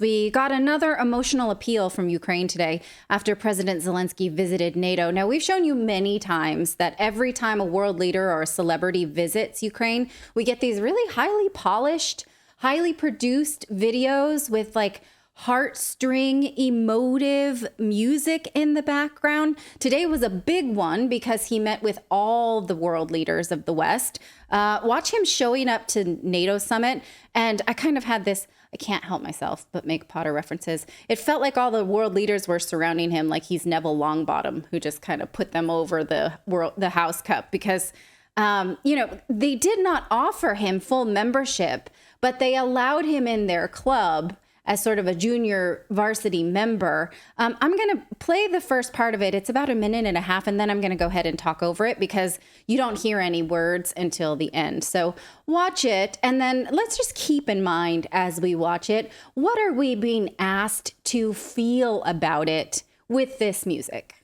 We got another emotional appeal from Ukraine today after President Zelensky visited NATO. Now, we've shown you many times that every time a world leader or a celebrity visits Ukraine, we get these really highly polished, highly produced videos with like heartstring, emotive music in the background. Today was a big one because he met with all the world leaders of the West. Watch him showing up to NATO summit. And I kind of had this, I can't help myself but make Potter references. It felt like all the world leaders were surrounding him like he's Neville Longbottom, who just kind of put them over the House Cup because, they did not offer him full membership, but they allowed him in their club as sort of a junior varsity member. I'm going to play the first part of it. It's about 1.5 minutes, and then I'm going to go ahead and talk over it because you don't hear any words until the end. So watch it, and then let's just keep in mind as we watch it, what are we being asked to feel about it with this music?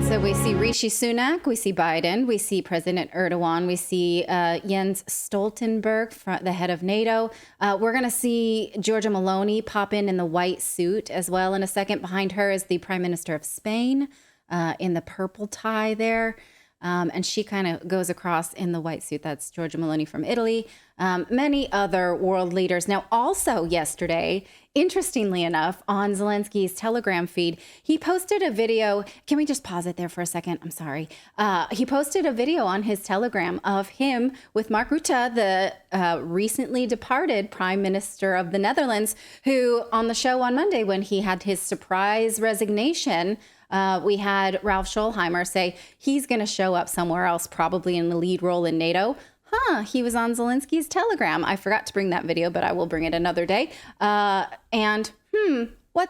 So we see Rishi Sunak, we see Biden, we see President Erdogan, we see Jens Stoltenberg, the head of NATO. We're going to see Giorgia Meloni pop in the white suit as well in a second. Behind her is the Prime Minister of Spain in the purple tie there. And she kind of goes across in the white suit. That's Giorgia Meloni from Italy. Many other world leaders. Now, also yesterday, interestingly enough, on Zelenskyy's Telegram feed, he posted a video. Can we just pause it there for a second? I'm sorry. He posted a video on his Telegram of him with Mark Rutte, the recently departed Prime Minister of the Netherlands, who on the show on Monday, when he had his surprise resignation, we had Ralph Scholheimer say he's going to show up somewhere else, probably in the lead role in NATO. He was on Zelenskyy's Telegram. I forgot to bring that video, but I will bring it another day. What's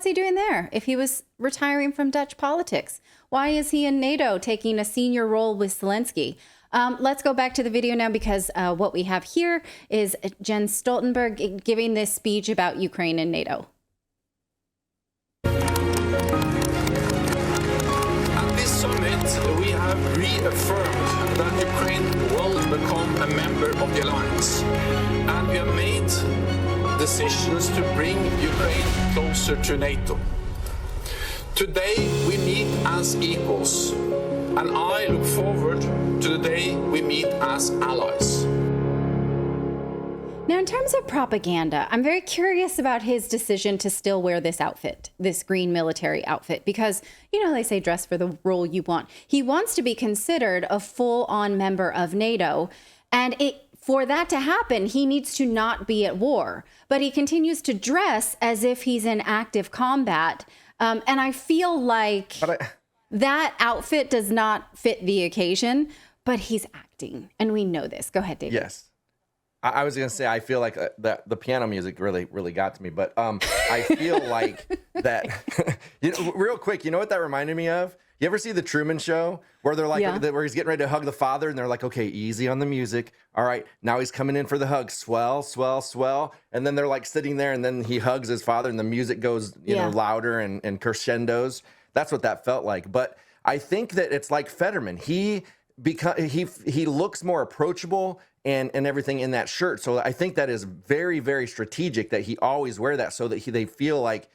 he doing there if he was retiring from Dutch politics? Why is he in NATO taking a senior role with Zelensky? Let's go back to the video now because what we have here is Jens Stoltenberg giving this speech about Ukraine and NATO. We have reaffirmed that Ukraine will become a member of the alliance, and we have made decisions to bring Ukraine closer to NATO. Today we meet as equals, and I look forward to the day we meet as allies. Now, in terms of propaganda, I'm very curious about his decision to still wear this outfit, this green military outfit, because, they say dress for the role you want. He wants to be considered a full-on member of NATO, and for that to happen, he needs to not be at war. But he continues to dress as if he's in active combat, and I feel like that outfit does not fit the occasion, but he's acting, and we know this. Go ahead, David. Yes. I was going to say, I feel like the piano music really, really got to me. But I feel like that, real quick, you know what that reminded me of? You ever see The Truman Show where they're like, where he's getting ready to hug the father and they're like, okay, easy on the music. All right, now he's coming in for the hug. Swell, swell, swell. And then they're like sitting there and then he hugs his father and the music goes, louder and crescendos. That's what that felt like. But I think that it's like Fetterman. He looks more approachable and everything in that shirt. So I think that is very, very strategic that he always wear that so that they feel like,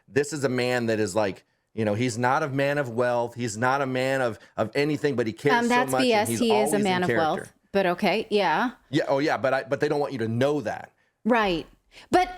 this is a man that is like, he's not a man of wealth. He's not a man of anything, but he cares so much. That's BS. He is a man of wealth, but okay. Yeah. Yeah. Oh yeah. But they don't want you to know that. Right. But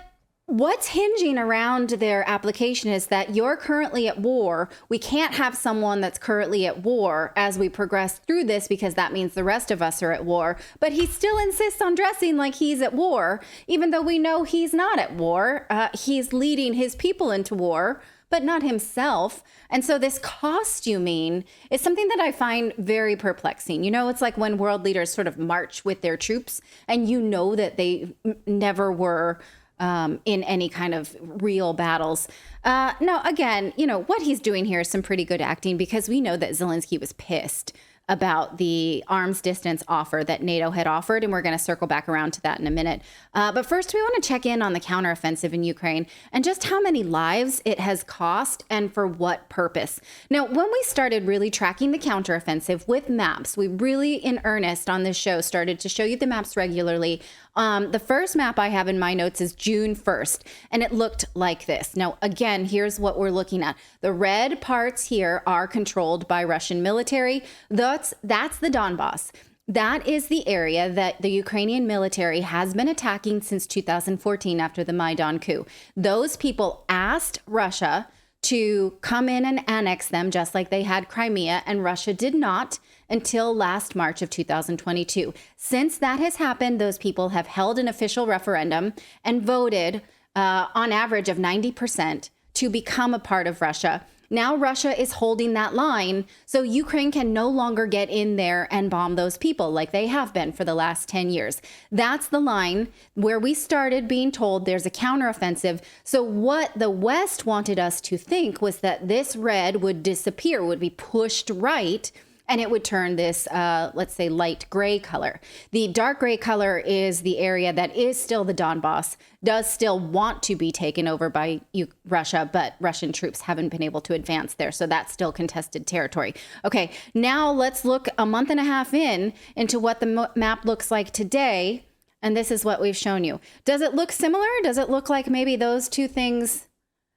what's hinging around their application is that you're currently at war. We can't have someone that's currently at war as we progress through this because that means the rest of us are at war. But he still insists on dressing like he's at war, even though we know he's not at war. He's leading his people into war, but not himself. And so this costuming is something that I find very perplexing. It's like when world leaders sort of march with their troops and that they never were in any kind of real battles. No, again, what he's doing here is some pretty good acting because we know that Zelensky was pissed about the arms distance offer that NATO had offered, and we're going to circle back around to that in a minute. But first, we want to check in on the counteroffensive in Ukraine and just how many lives it has cost and for what purpose. Now, when we started really tracking the counteroffensive with maps, we really, in earnest on this show, started to show you the maps regularly. The first map I have in my notes is June 1st, and it looked like this. Now, again, here's what we're looking at. The red parts here are controlled by Russian military. That's the Donbas. That is the area that the Ukrainian military has been attacking since 2014 after the Maidan coup. Those people asked Russia to come in and annex them just like they had Crimea, and Russia did not until last March of 2022. Since that has happened, those people have held an official referendum and voted on average of 90% to become a part of Russia. Now Russia is holding that line, so Ukraine can no longer get in there and bomb those people like they have been for the last 10 years. That's the line where we started being told there's a counteroffensive. So what the West wanted us to think was that this red would disappear, would be pushed right, and it would turn this, let's say, light gray color. The dark gray color is the area that is still the Donbas, does still want to be taken over by Russia, but Russian troops haven't been able to advance there. So that's still contested territory. Okay, now let's look a month and a half into what the map looks like today. And this is what we've shown you. Does it look similar? Does it look like maybe those two things,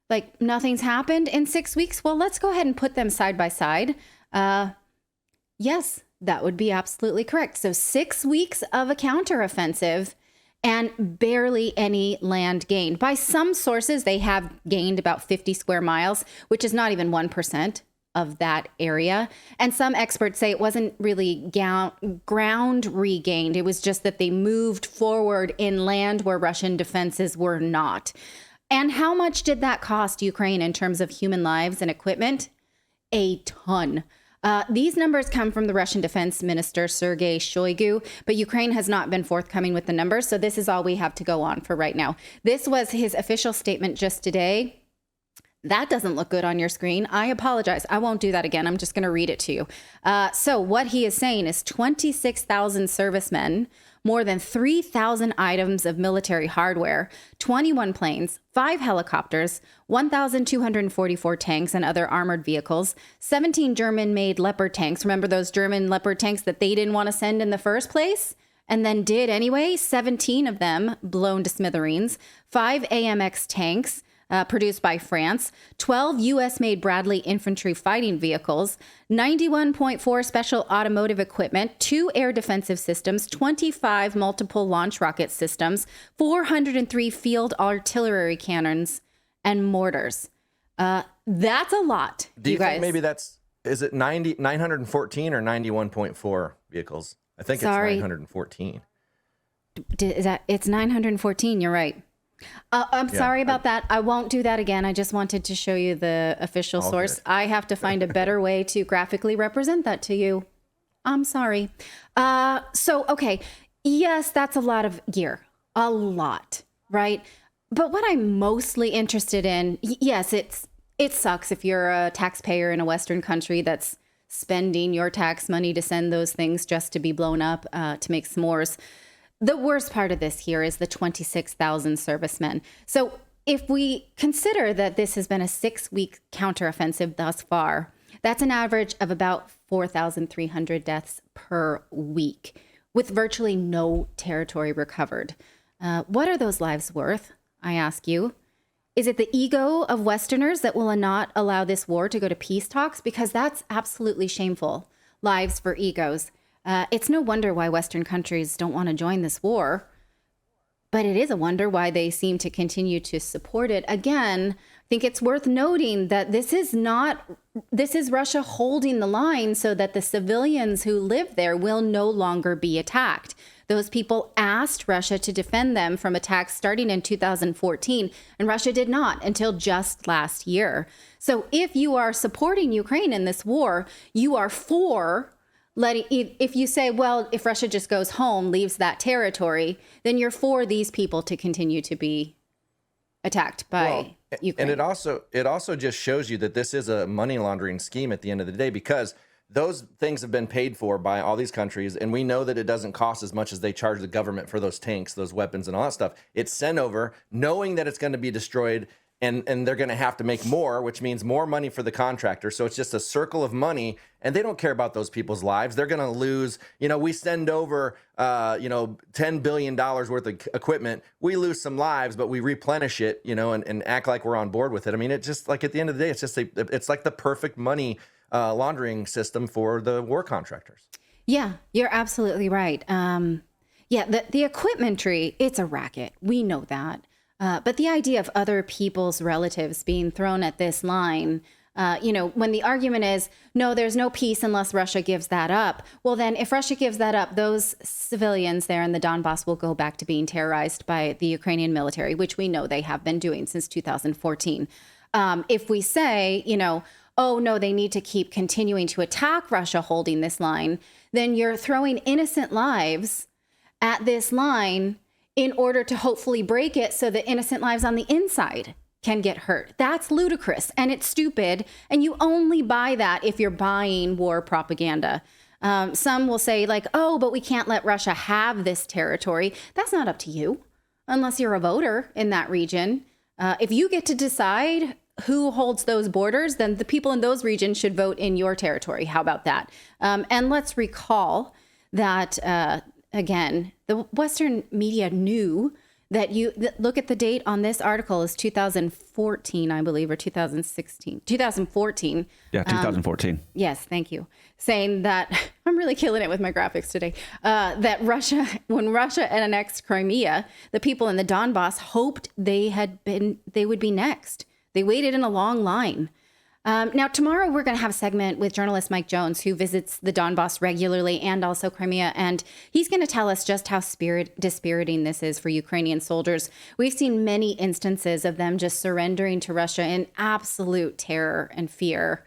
like nothing's happened in 6 weeks? Well, let's go ahead and put them side by side. Yes, that would be absolutely correct. So 6 weeks of a counteroffensive and barely any land gained. By some sources, they have gained about 50 square miles, which is not even 1% of that area. And some experts say it wasn't really ground regained. It was just that they moved forward in land where Russian defenses were not. And how much did that cost Ukraine in terms of human lives and equipment? A ton. These numbers come from the Russian Defense Minister, Sergei Shoigu, but Ukraine has not been forthcoming with the numbers, so this is all we have to go on for right now. This was his official statement just today. That doesn't look good on your screen. I apologize. I won't do that again. I'm just going to read it to you. So what he is saying is 26,000 servicemen, more than 3,000 items of military hardware, 21 planes, 5 helicopters, 1,244 tanks and other armored vehicles, 17 German-made Leopard tanks. Remember those German Leopard tanks that they didn't want to send in the first place? And then did anyway? 17 of them blown to smithereens, 5 AMX tanks, produced by France, 12 U.S.-made Bradley infantry fighting vehicles, 91.4 special automotive equipment, 2 air defensive systems, 25 multiple launch rocket systems, 403 field artillery cannons, and mortars. That's a lot, Do you guys. think maybe is it 914 or 91.4 vehicles? I think Sorry. It's 914. It's 914, you're right. I'm sorry about that. I won't do that again. I just wanted to show you the official source. Good. I have to find a better way to graphically represent that to you. I'm sorry. Okay. Yes, that's a lot of gear. A lot, right? But what I'm mostly interested in, yes, it sucks if you're a taxpayer in a Western country that's spending your tax money to send those things just to be blown up, to make s'mores. The worst part of this here is the 26,000 servicemen. So if we consider that this has been a 6-week counteroffensive thus far, that's an average of about 4,300 deaths per week, with virtually no territory recovered. What are those lives worth, I ask you? Is it the ego of Westerners that will not allow this war to go to peace talks? Because that's absolutely shameful. Lives for egos. It's no wonder why Western countries don't want to join this war, but it is a wonder why they seem to continue to support it. Again, I think it's worth noting that this is Russia holding the line so that the civilians who live there will no longer be attacked. Those people asked Russia to defend them from attacks starting in 2014, and Russia did not until just last year. So if you are supporting Ukraine in this war, you are for if you say, well, if Russia just goes home, leaves that territory, then you're for these people to continue to be attacked by Ukraine. And it also just shows you that this is a money laundering scheme at the end of the day, because those things have been paid for by all these countries, and we know that it doesn't cost as much as they charge the government for those tanks, those weapons, and all that stuff. It's sent over knowing that it's going to be destroyed, and they're going to have to make more, which means more money for the contractor. So it's just a circle of money, and they don't care about those people's lives. They're going to lose. We send over, $10 billion worth of equipment. We lose some lives, but we replenish it, and act like we're on board with it. I mean, it just like at the end of the day, it's like the perfect money laundering system for the war contractors. Yeah, you're absolutely right. The equipment tree, it's a racket. We know that. But the idea of other people's relatives being thrown at this line, when the argument is, no, there's no peace unless Russia gives that up. Well, then if Russia gives that up, those civilians there in the Donbas will go back to being terrorized by the Ukrainian military, which we know they have been doing since 2014. If we say, oh, no, they need to keep continuing to attack Russia holding this line, then you're throwing innocent lives at this line in order to hopefully break it so that innocent lives on the inside can get hurt. That's ludicrous and it's stupid. And you only buy that if you're buying war propaganda. Some will say oh, but we can't let Russia have this territory. That's not up to you unless you're a voter in that region. If you get to decide who holds those borders, then the people in those regions should vote in your territory. How about that? And let's recall that again, the Western media knew that look at the date on this article is 2014, I believe, or 2016, 2014. Yeah, 2014. Yes, thank you. Saying that, I'm really killing it with my graphics today, that when Russia annexed Crimea, the people in the Donbas hoped they would be next. They waited in a long line. Now, tomorrow we're going to have a segment with journalist Mike Jones, who visits the Donbas regularly and also Crimea. And he's going to tell us just how dispiriting this is for Ukrainian soldiers. We've seen many instances of them just surrendering to Russia in absolute terror and fear.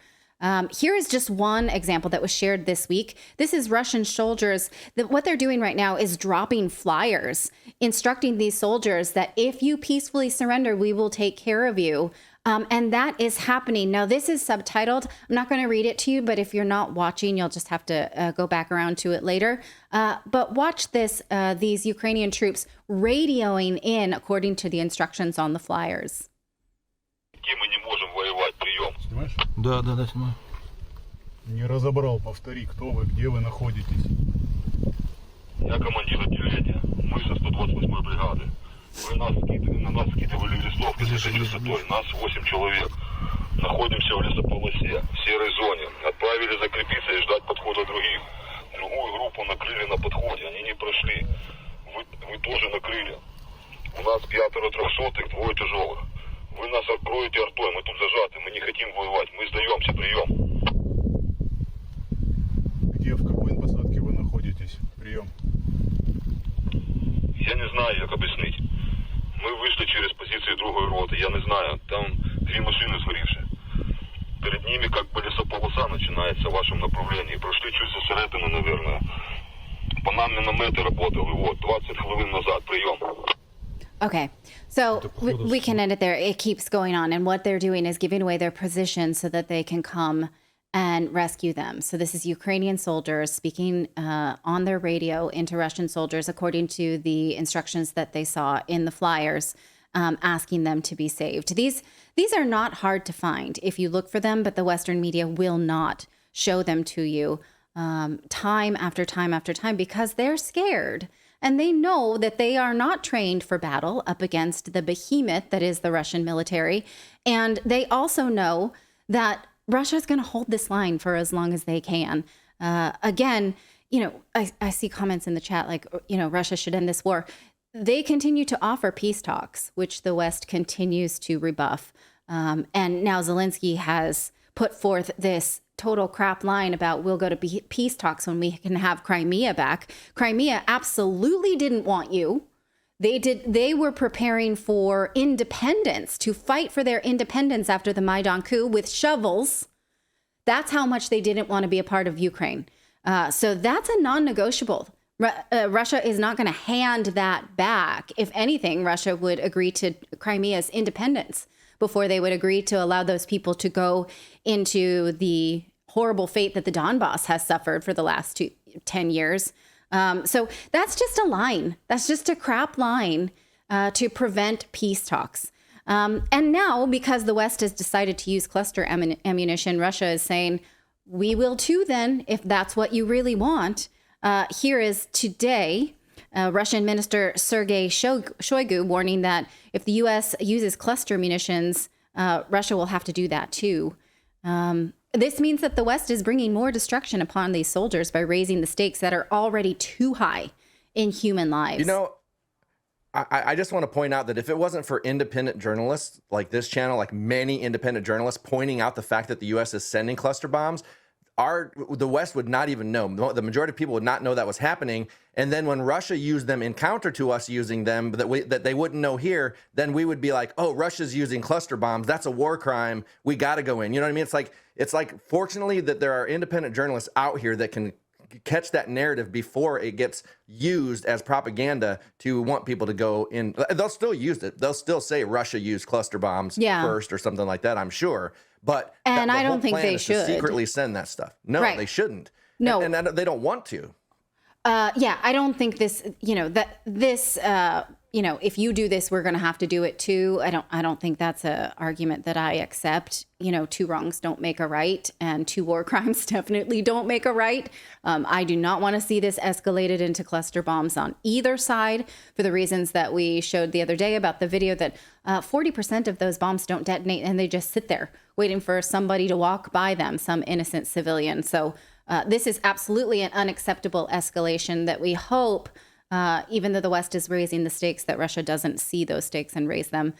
Here is just one example that was shared this week. This is Russian soldiers. What they're doing right now is dropping flyers, instructing these soldiers that if you peacefully surrender, we will take care of you. And that is happening. Now, this is subtitled. I'm not going to read it to you, but if you're not watching, you'll just have to go back around to it later. But watch this, these Ukrainian troops radioing in according to the instructions on the flyers. Да, снимаю. Не разобрал, повтори, кто вы, где вы находитесь. Я командир отделения. Мы со 128-й бригады. Вы на нас скидывали листовки с этой частотой. Нас 8 человек. Находимся в лесополосе, в серой зоне. Отправили закрепиться и ждать подхода других. Другую группу накрыли на подходе. Они не прошли. Вы тоже накрыли. У нас 5 трехсотых, 2 тяжелых. Вы нас откроете артой, мы тут зажаты, мы не хотим воевать, мы сдаемся, прием. Где, в какой посадке вы находитесь? Прием. Я не знаю, как объяснить. Мы вышли через позиции другой роты, я не знаю, там 2 машины сгоревшие. Перед ними как бы лесополоса начинается в вашем направлении. Прошли чуть за середину, наверное. По нам минометы работали, 20 хвилин назад, прием. Okay, so we can end it there. It keeps going on. And what they're doing is giving away their position so that they can come and rescue them. So this is Ukrainian soldiers speaking on their radio into Russian soldiers, according to the instructions that they saw in the flyers, asking them to be saved. These are not hard to find if you look for them, but the Western media will not show them to you time after time after time because they're scared. And they know that they are not trained for battle up against the behemoth that is the Russian military. And they also know that Russia is going to hold this line for as long as they can. Again, I see comments in the chat like, Russia should end this war. They continue to offer peace talks, which the West continues to rebuff. And now Zelenskyy has put forth this total crap line about we'll go to peace talks when we can have Crimea back. Crimea absolutely didn't want you. They were preparing for independence, to fight for their independence after the Maidan coup with shovels. That's how much they didn't want to be a part of Ukraine. So that's a non-negotiable. Russia is not going to hand that back. If anything, Russia would agree to Crimea's independence before they would agree to allow those people to go into the horrible fate that the Donbas has suffered for the last 10 years. So that's just a line. That's just a crap line to prevent peace talks. And now, because the West has decided to use cluster ammunition, Russia is saying, we will too then, if that's what you really want. Here is today, Russian Minister Sergei Shoigu warning that if the U.S. uses cluster munitions, Russia will have to do that too. This means that the West is bringing more destruction upon these soldiers by raising the stakes that are already too high in human lives. You know, I just want to point out that if it wasn't for independent journalists like this channel, like many independent journalists pointing out the fact that the U.S. is sending cluster bombs, the West would not even know. The majority of people would not know that was happening. And then when Russia used them in counter to us using them that they wouldn't know here, then we would be like, oh, Russia's using cluster bombs. That's a war crime. We got to go in. You know what I mean? It's like fortunately that there are independent journalists out here that can catch that narrative before it gets used as propaganda to want people to go in. They'll still use it. They'll still say Russia used cluster bombs first or something like that, I'm sure. But I don't think they should secretly send that stuff. No, they shouldn't. No, and they don't want to. I don't think this. If you do this, we're going to have to do it too. I don't think that's an argument that I accept. Two wrongs don't make a right, and two war crimes definitely don't make a right. I do not want to see this escalated into cluster bombs on either side for the reasons that we showed the other day about the video that 40% of those bombs don't detonate and they just sit there waiting for somebody to walk by them, some innocent civilian. So this is absolutely an unacceptable escalation that we hope, even though the West is raising the stakes, that Russia doesn't see those stakes and raise them.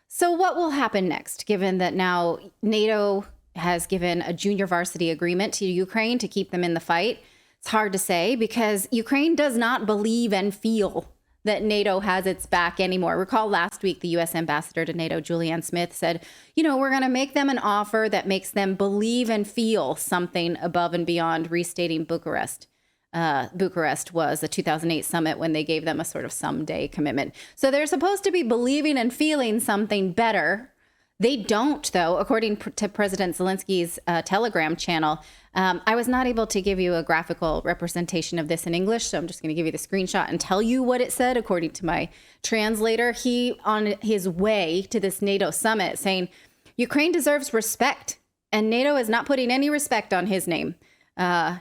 So what will happen next, given that now NATO has given a junior varsity agreement to Ukraine to keep them in the fight? It's hard to say because Ukraine does not believe and feel that NATO has its back anymore. Recall last week, the U.S. ambassador to NATO, Julianne Smith, said, we're going to make them an offer that makes them believe and feel something above and beyond restating Bucharest. Bucharest was a 2008 summit when they gave them a sort of someday commitment. So they're supposed to be believing and feeling something better. They don't, though, according to President Zelensky's Telegram channel. I was not able to give you a graphical representation of this in English, so I'm just going to give you the screenshot and tell you what it said, according to my translator. He, on his way to this NATO summit, saying, Ukraine deserves respect, and NATO is not putting any respect on his name.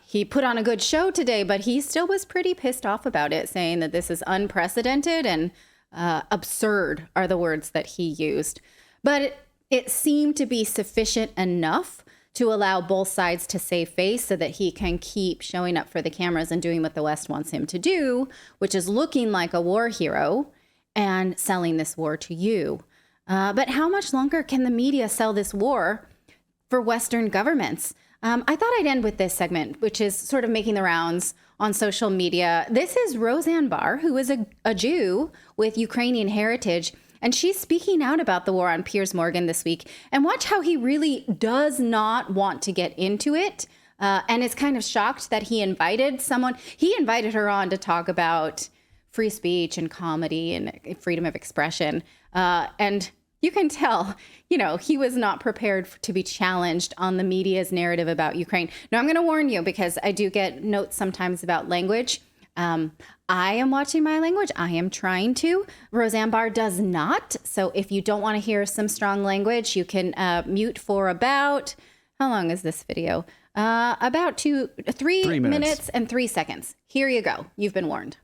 He put on a good show today, but he still was pretty pissed off about it, saying that this is unprecedented and absurd are the words that he used. But it seemed to be sufficient enough to allow both sides to save face so that he can keep showing up for the cameras and doing what the West wants him to do, which is looking like a war hero and selling this war to you. But how much longer can the media sell this war for Western governments? I thought I'd end with this segment, which is sort of making the rounds on social media. This is Roseanne Barr, who is a Jew with Ukrainian heritage, and she's speaking out about the war on Piers Morgan this week. And watch how he really does not want to get into it, and is kind of shocked that he invited someone. He invited her on to talk about free speech and comedy and freedom of expression. And you can tell, he was not prepared to be challenged on the media's narrative about Ukraine. Now, I'm going to warn you because I do get notes sometimes about language. I am watching my language. I am trying to. Roseanne Barr does not. So if you don't want to hear some strong language, you can mute for about, how long is this video? About 3 minutes and 3 seconds. Here you go. You've been warned.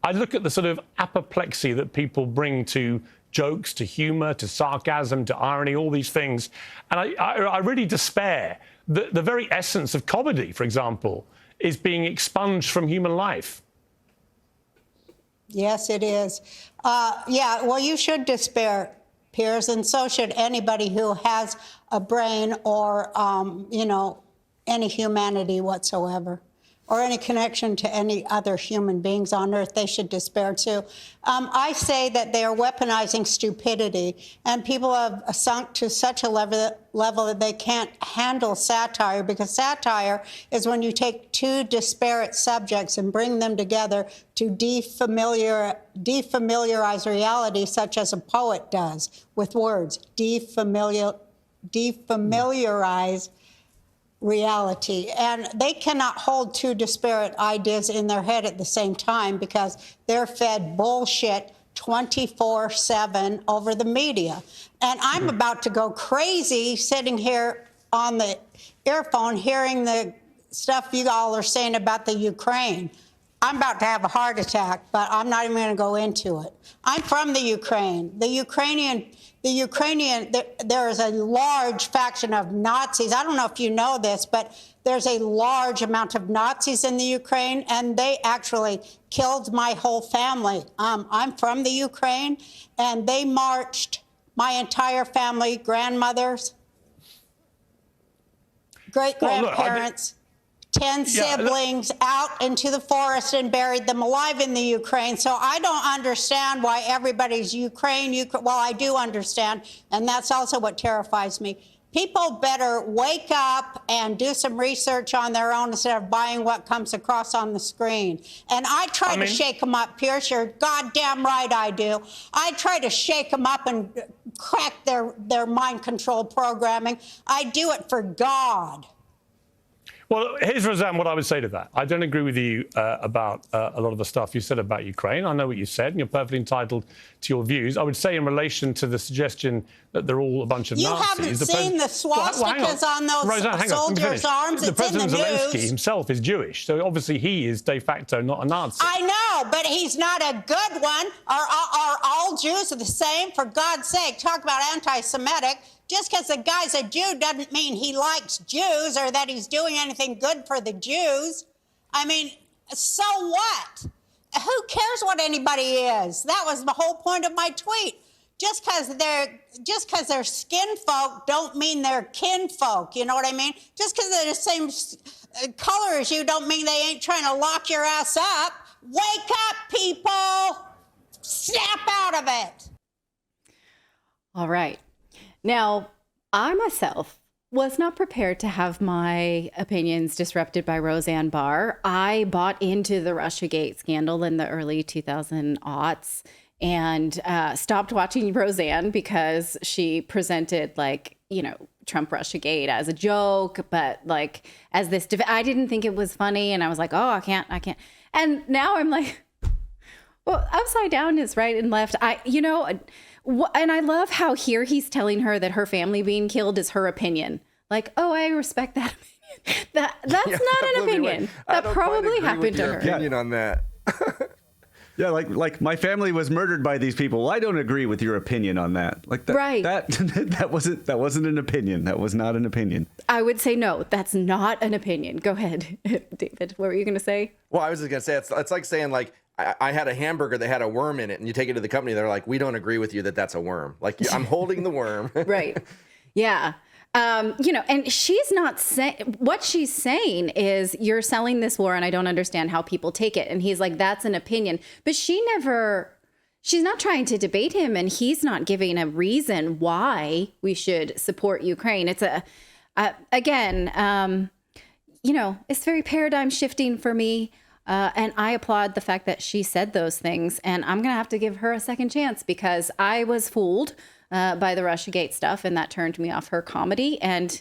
I look at the sort of apoplexy that people bring to jokes, to humor, to sarcasm, to irony, all these things. And I really despair. The very essence of comedy, for example, is being expunged from human life. Yes, it is. Well, you should despair, Piers, and so should anybody who has a brain or, any humanity whatsoever, or any connection to any other human beings on earth. They should despair, too. I say that they are weaponizing stupidity, and people have sunk to such a level that they can't handle satire, because satire is when you take two disparate subjects and bring them together to defamiliarize reality, such as a poet does with words. Defamiliarize reality. And they cannot hold two disparate ideas in their head at the same time because they're fed bullshit 24/7 over the media. And I'm about to go crazy sitting here on the earphone hearing the stuff you all are saying about the Ukraine. I'm about to have a heart attack, but I'm not even going to go into it. I'm from the Ukraine. The Ukrainian, there is a large faction of Nazis. I don't know if you know this, but there's a large amount of Nazis in the Ukraine, and they actually killed my whole family. I'm from the Ukraine, and they marched my entire family, grandmothers, great-grandparents, 10 siblings out into the forest and buried them alive in the Ukraine. So I don't understand why everybody's Ukraine. Well, I do understand, and that's also what terrifies me. People better wake up and do some research on their own instead of buying what comes across on the screen. And I try to shake them up, Pierce. You're goddamn right I do. I try to shake them up and crack their mind control programming. I do it for God. Well, here's, Roseanne, what I would say to that. I don't agree with you about a lot of the stuff you said about Ukraine. I know what you said, and you're perfectly entitled to your views. I would say in relation to the suggestion that they're all a bunch of Nazis. You haven't seen the swastikas on those Roseanne, soldiers' arms. The President Zelenskyy news. Himself is Jewish, so obviously he is de facto not a Nazi. I know, but he's not a good one. Are all Jews the same? For God's sake, talk about anti-Semitic. Just because the guy's a Jew doesn't mean he likes Jews or that he's doing anything good for the Jews. I mean, so what? Who cares what anybody is? That was the whole point of my tweet. Just because they're skin folk don't mean they're kin folk. You know what I mean? Just because they're the same color as you don't mean they ain't trying to lock your ass up. Wake up, people! Snap out of it! All right. Now, I myself was not prepared to have my opinions disrupted by Roseanne Barr. I bought into the Russiagate scandal in the early 2000s and stopped watching Roseanne because she presented Trump Russiagate as a joke, but as this, I didn't think it was funny. And I was like, oh, I can't. And now I'm like, well, upside down is right and left. And I love how here he's telling her that her family being killed is her opinion. Like, oh, I respect that opinion. That's not an opinion. That probably happened to her. Opinion on that. Yeah, like my family was murdered by these people. Well, I don't agree with your opinion on that. Like that, right. That wasn't an opinion. That was not an opinion. I would say no. That's not an opinion. Go ahead, David. What were you going to say? Well, I was just going to say it's like saying I had a hamburger that had a worm in it, and you take it to the company. They're like, we don't agree with you that that's a worm. Like, I'm holding the worm. Right. Yeah. And she's not saying, what she's saying is you're selling this war and I don't understand how people take it. And he's like, that's an opinion. But she's not trying to debate him, and he's not giving a reason why we should support Ukraine. It's it's very paradigm shifting for me. And I applaud the fact that she said those things. And I'm going to have to give her a second chance because I was fooled by the Russiagate stuff, and that turned me off her comedy. And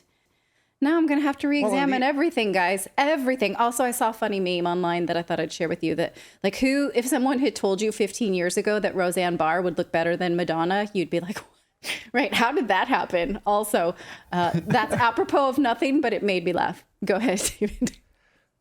now I'm going to have to re-examine everything, guys. Everything. Also, I saw a funny meme online that I thought I'd share with you that, if someone had told you 15 years ago that Roseanne Barr would look better than Madonna, you'd be like, right, how did that happen? Also, that's apropos of nothing, but it made me laugh. Go ahead, David.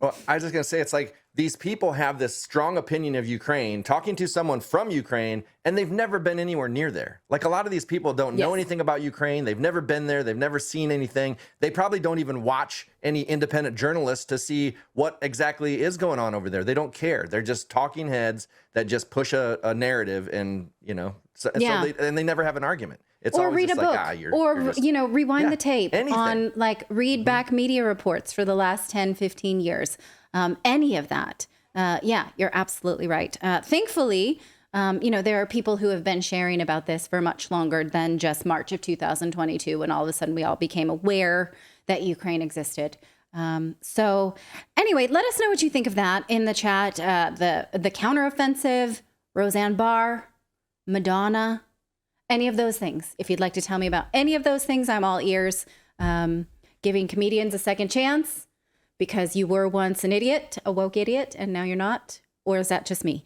Well, I was just going to say, it's like these people have this strong opinion of Ukraine, talking to someone from Ukraine, and they've never been anywhere near there. Like, a lot of these people don't know anything about Ukraine. They've never been there. They've never seen anything. They probably don't even watch any independent journalists to see what exactly is going on over there. They don't care. They're just talking heads that just push a narrative, and, they never have an argument. It's or always read a just book, like, rewind the tape anything. on read back media reports for the last 10, 15 years. Any of that. You're absolutely right. Thankfully, there are people who have been sharing about this for much longer than just March of 2022, when all of a sudden we all became aware that Ukraine existed. So anyway, let us know what you think of that in the chat. The counteroffensive, Roseanne Barr, Madonna, any of those things. If you'd like to tell me about any of those things, I'm all ears. giving comedians a second chance because you were once an idiot, a woke idiot, and now you're not? Or is that just me?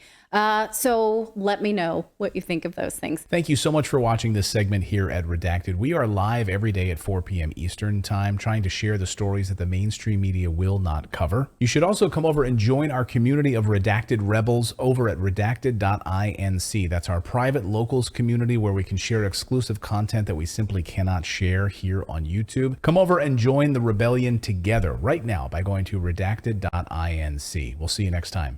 So let me know what you think of those things. Thank you so much for watching this segment here at Redacted. We are live every day at 4 p.m. Eastern Time, trying to share the stories that the mainstream media will not cover. You should also come over and join our community of Redacted Rebels over at redacted.inc. That's our private locals community where we can share exclusive content that we simply cannot share here on YouTube. Come over and join the rebellion together right now by going to redacted.inc. We'll see you next time.